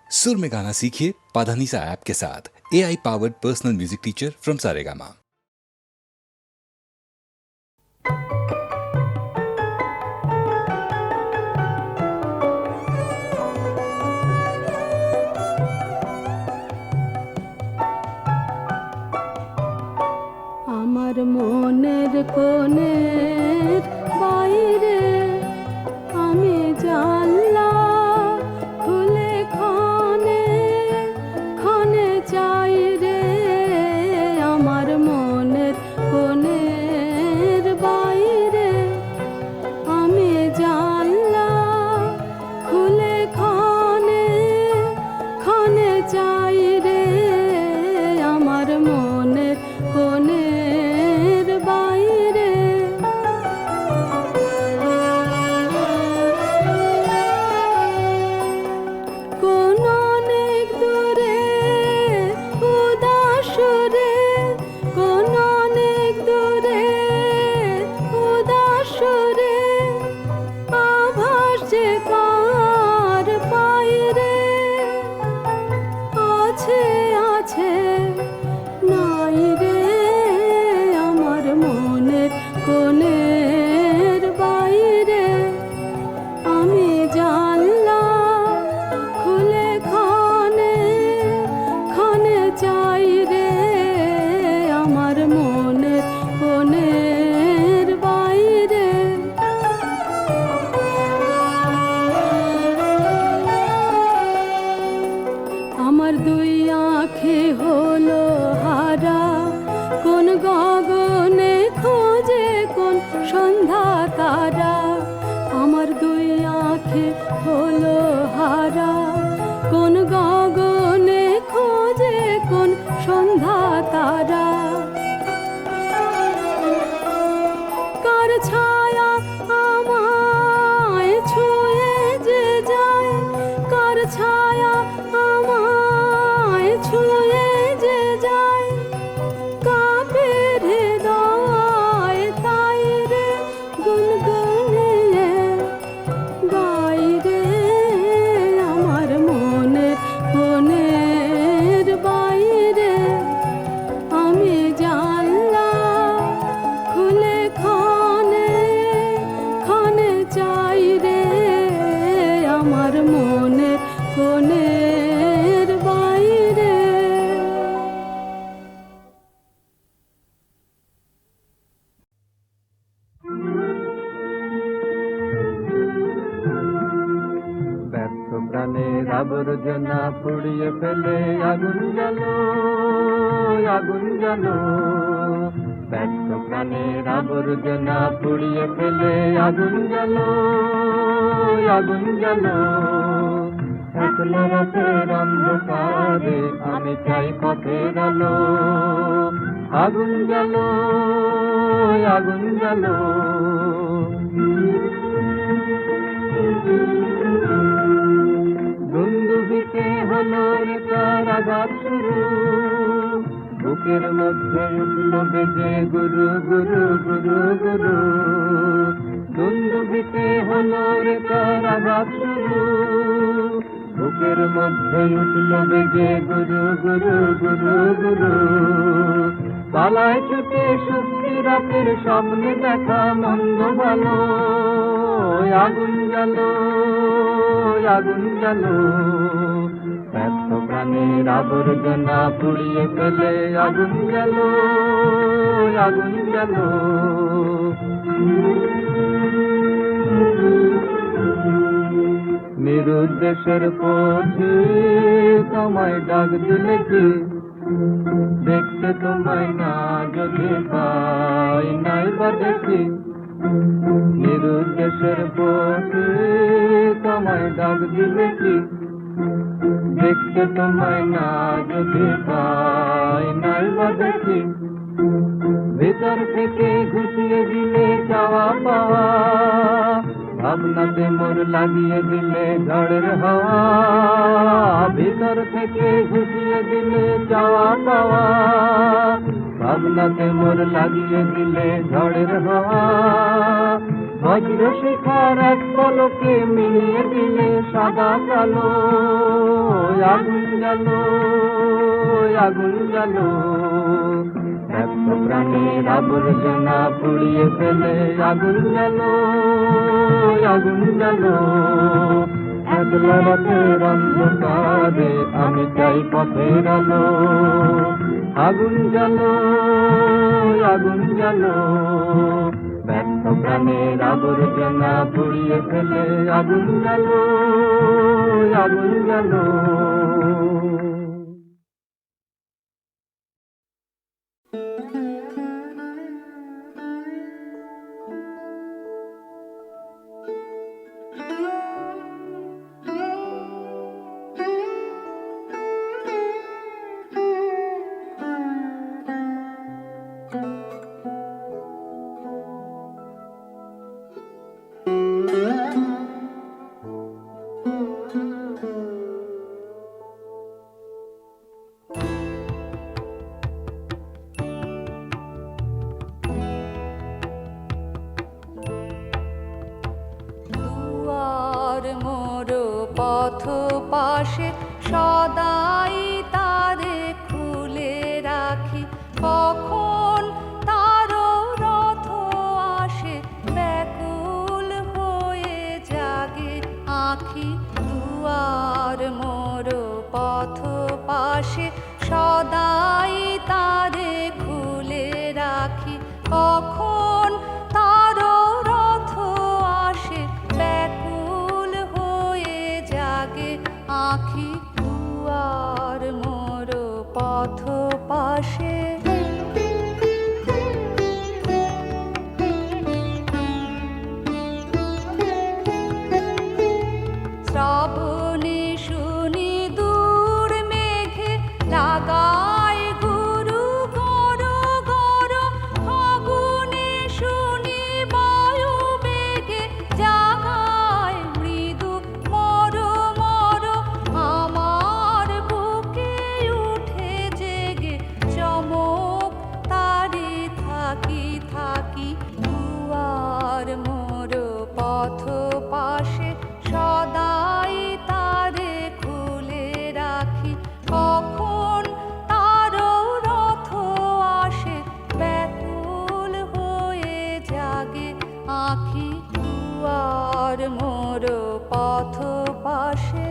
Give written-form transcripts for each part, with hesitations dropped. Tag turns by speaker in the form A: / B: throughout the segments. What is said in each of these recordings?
A: सुर में गाना सीखिए पाधानीसा ऐप के साथ। AI powered personal music teacher from Saregama.
B: আমার মনের কোণের বাইরে আমি জানলা খুলে ক্ষণে ক্ষণে চাই রে। আমার মনের কোণের বাইরে আমি জানলা খুলে ক্ষণে ক্ষণে চাই রে। আমার মনের কোণের বাইরে কোন অনেক দূরে উদাস রে, কোন অনেক দূরে উদাস রে, আভাস যে কার পাই রে। আছে আছে নাই রে, আমার মনের কোণের বাইরে আমি জানলা খুলে ক্ষণে ক্ষণে চাই রে। আমার মনের কোণের বাইরে আমার দুই আঁখি হলো হারা, কোন গগনে খোঁজে কোন সন্ধ্যা তারা। আমার দুই আঁখি হলো হারা, কোন গগনে খোঁজে কোন সন্ধ্যা তারা। কার ছায়া আমায় ছুঁয়ে যে যায়, কার ছায়া আমায় ছুঁয়ে যে যায়, কাঁপে হৃদয় তাই রে গুনগুনিয়ে গাই রে। আমার মনের কোণের বাইরে আমি জানলা খুলে ক্ষণে ক্ষণে চাই রে। আমার মনের কোণের বাইরে
C: ব্যর্থ প্রাণের আবর্জনা পুড়িয়ে ফেলে আগুন জ্বালো, আগুন জ্বালো। ব্যর্থ প্রাণের আবর্জনা পুড়িয়ে ফেলে আগুন জ্বালো, আগুন জ্বালো। একলা রাতের অন্ধকারে আমি চাই পথের আলো। আগুন জ্বালো, আগুন জ্বালো। দুন্দুভিতে হলো রে কারাঘাত শুরু, বুকের মধ্যে উঠল বেজে গুরু গুরু গুরু গুরু। দুন্দুভিতে হলো রে কারাঘাত শুরু, বুকের মধ্যে উঠল বেজে গুরু গুরু গুরু গুরু। পালায় ছুটে সুখী রাতের স্বপ্নে দেখা মন্দ ভালো। আগুন জ্বালো, আগুন জ্বালো। ব্যর্থ প্রাণের আবর্জনা পুড়িয়ে ফেলে আগুন জ্বালো, আগুন জ্বালো। নিরুদ্দেশের পথে তোমায় ডাক দিলে কি, দেখতে তোমায় না যদি পাই নাই বা দেখি। নিরুদ্দেশের পথে তোমায় ডাক দিলে কি, দেখতে তোমায় না যদি পাই নাই বা দেখি। ভিতর থেকে ঘুষিয়ে দিলে চাওয়া পাওয়া, ভাবনাতে মোর লাগিয়ে দিলে ঝড়ের হাওয়া। ভিতর থেকে ঘুষিয়ে দিলে চাওয়া পাওয়া, ভাবনাতে মোর লাগিয়ে দিলে ঝড়ের হাওয়া। বজ্র শিখার এক পলকে মিলিয়ে দিলে সাদা কালো। আগুন জ্বালো আগুন জ্বালো ব্যর্থ প্রাণের আবর্জনা পুড়িয়ে ফেলে আগুন জ্বালো আগুন জ্বালো একলা রাতের অন্ধকারে আমি চাই পথের আলো আগুন জ্বালো আগুন জ্বালো ব্যর্থ প্রাণের আবর্জনা পুড়িয়ে ফেলে আগুন জ্বালো আগুন জ্বালো
D: দুয়ার মোর পথ পাশে সদাই তারে খুলে রাখি কখন তার রথ আসে ব্যাকুল হয়ে জাগে আঁখি দুয়ার মোর পথ পাশে সদাই তারে খুলে রাখি কখন তার রথ আসে ব্যাকুল হয়ে জাগে আঁখি দুয়ার মোর পথ পাশে শ্রাবণে শুনি দূর মেঘে লাগায় গুরু গর গর ফাগুনে শুনি বায়ু বেগে জাগায় মৃদু মর মর আমার বুকে উঠে জেগে চমক তারে থাকি থাকি দুয়ার মোর পথ পাশে সদাই তারে খুলে রাখি কখন তার রথ আসে ব্যাকুল হয়ে জাগে আঁখি দুয়ার মোর পথ পাশে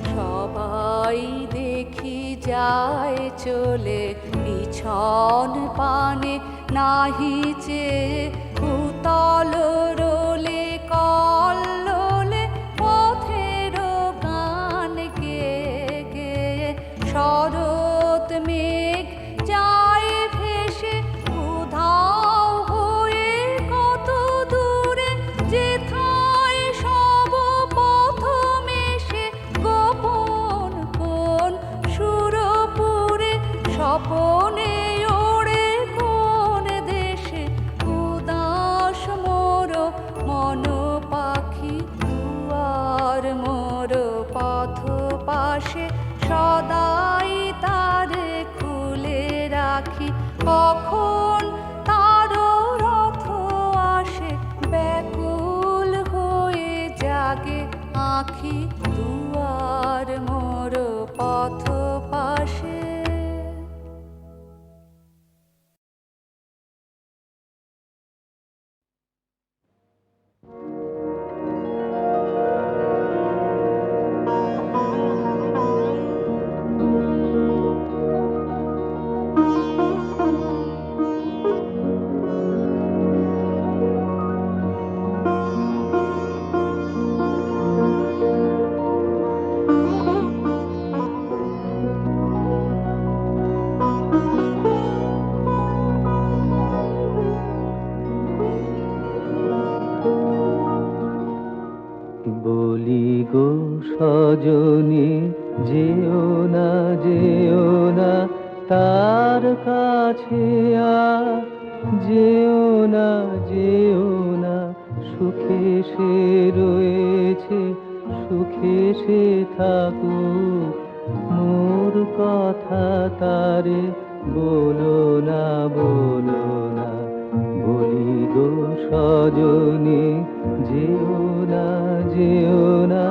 D: সবাই দেখি যায় চলে পিছন পানে নাহিচে উতল রোলে কল্লোলে পথের গান গেয়ে গেয়ে শরৎ মেঘ যায় ভেসে উধাও হয়ে কত দূরে যেথায় সব পথ মেশে গোপন কোন সুরপুরে স্বপনে ওড়ে কোন দেশে উদাস মোর মন পাখি দুয়ার মোর পথ পাশে সদাই তারে খুলে রাখি কখন তার রথ আসে ব্যাকুল হয়ে জাগে আঁখি দুয়ার মোর পথ পাশে
C: বলি গো সজনী যেও না তার কাছে যেও না সুখে সে রয়েছে সুখে সে থাকুক মোর কথা তারে বলো না বলি সজনী যেও না যেও না।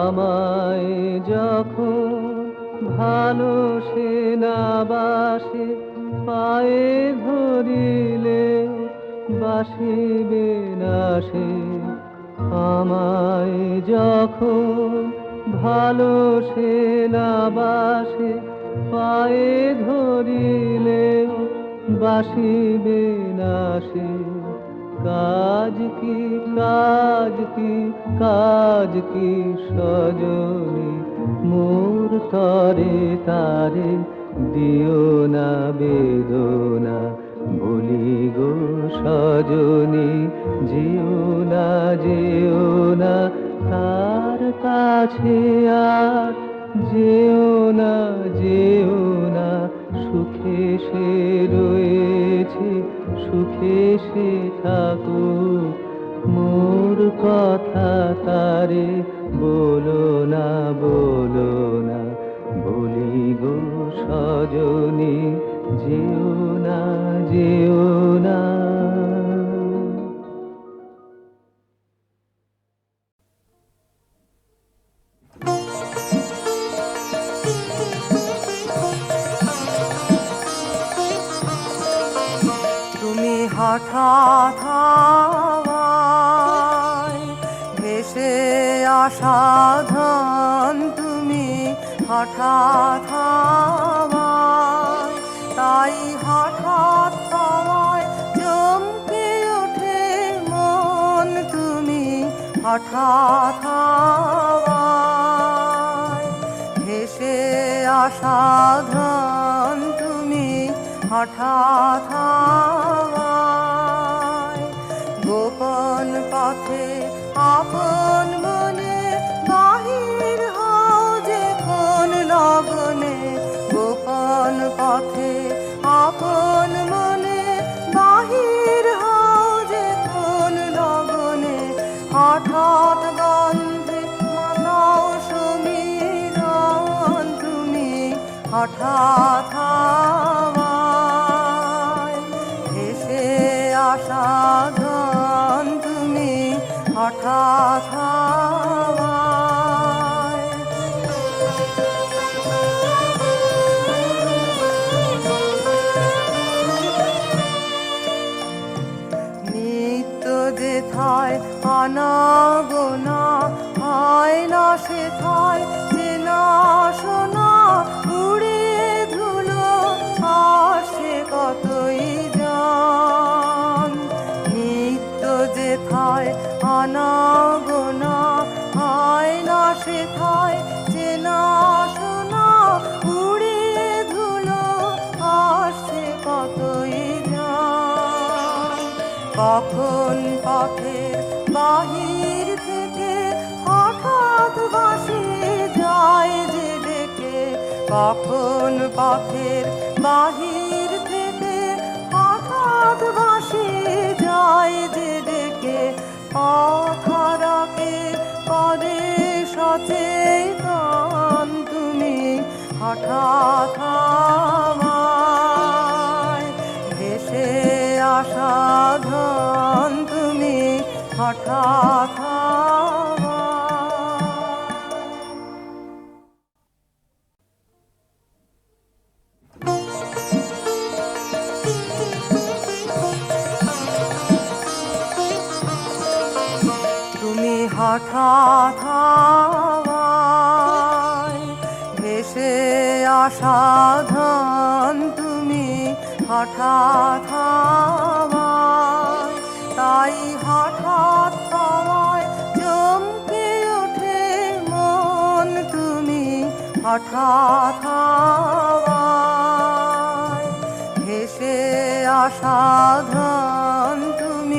C: আমায় যখন ভালো সে না বাসে, পায়ে ধরিলে বাসিবে না সে। আমায় যখন ভালো সে না বাসে, পায়ে ধরিলে বাসিবে না সে। কাজ কি কাজ কি কাজ কি সজনী, মোর তরে তারে দিও না বেদনা। বলি গো সজনী যেও না যেও না, তার কাছে আর যেও না যেও না। সুখে সে রয়েছে সুখে সে থাকুক, মোর কথা তারে বলো না বলো না। বলি গো সজনী যেও না যেও না।
E: তুমি হঠাৎ হাওয়ায় ভেসে আসা ধন, তুমি হঠাৎ হাওয়ায়, তাই হঠাৎ তোমায় চমকে ওঠে মন। তুমি হঠাৎ হাওয়ায় ভেসে আসা ধন, তুমি হঠাৎ হাওয়ায়। গোপন পথে আপন মনে বাহির হও যে কোন লগনে। গোপন পথে আপন মনে বাহির হও যে কোন লগনে। হঠাৎ গন্ধে মাতাও সমীরণ, তুমি হঠাৎ হাওয়ায় ভেসে আসা ধন, তুমি হঠাৎ হাওয়ায়। নিত্য যেথায় আনাগোনা, হয় না সেথায় চেনা শোনা। উড়িয়ে ধুলো আসে কতই জান, নিত্য যেথায় আনাগোনা, হয় না সেথায় চেনা শোনা। উড়িয়ে ধুলো আসে কতই জান। কখন পথের বাহির থেকে হঠাৎ বাসি যায় যে ডেকে। কখন পথের বাহির থেকে হঠাৎ বাসি যায় যে ডেকে। পথহারাকে পদে সচেতন, তুমি হঠাৎ হাওয়ায় ভেসে আসা ধন, তুমি হঠাৎ হাওয়ায়। তুমি হঠাৎ হাওয়ায় ভেসে আসা ধন, তুমি হঠাৎ হাওয়ায়, তাই হঠাৎ তোমায় চমকে ওঠে মন। তুমি হঠাৎ হাওয়ায় ভেসে আসা ধন, তুমি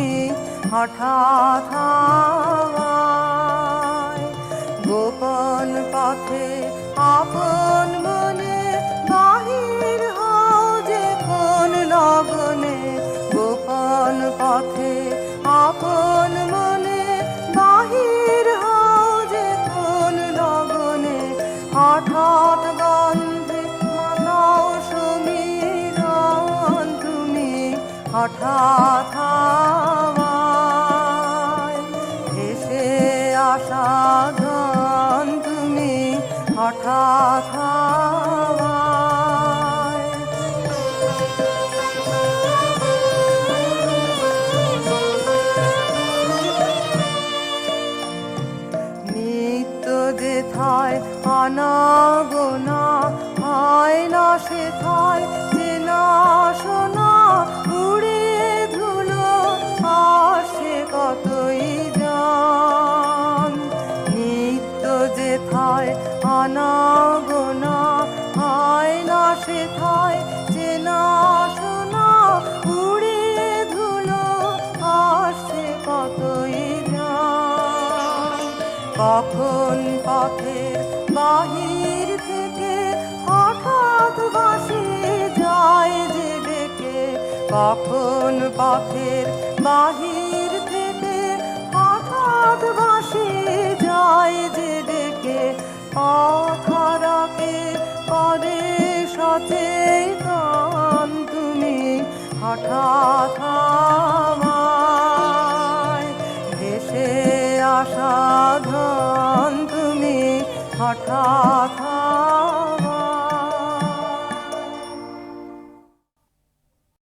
E: হঠাৎ হাওয়ায়। গোপন পথে আপন মনে বাহির হও যে কোন লগনে, গোপন পথে আপন মনে বাহির হও যে কোন লগনে। হঠাৎ গন্ধে মাতাও সমীরণ তুমি, হঠাৎ হাওয়ায় ভেসে আসা গান তুমি, হঠাৎ হাওয়ায়। নিত্য যেথায় আনাগোনা হয় না সেথায় চেনা শোনা, উড়ে ধুলো আসে কতই জান। নিত্য যেথায় আনাগোনা হয় না সেথায় চেনা শোনা, উড়ে ধুলো আসে কতই জান। কখন পথের বাহির থেকে হঠাৎ বাসি যায় যে ডেকে, কখন পথের বাহির থেকে হঠাৎ বাসি যায় যে ডেকে। পথহারাকে করে সচেতন তুমি, হঠাৎ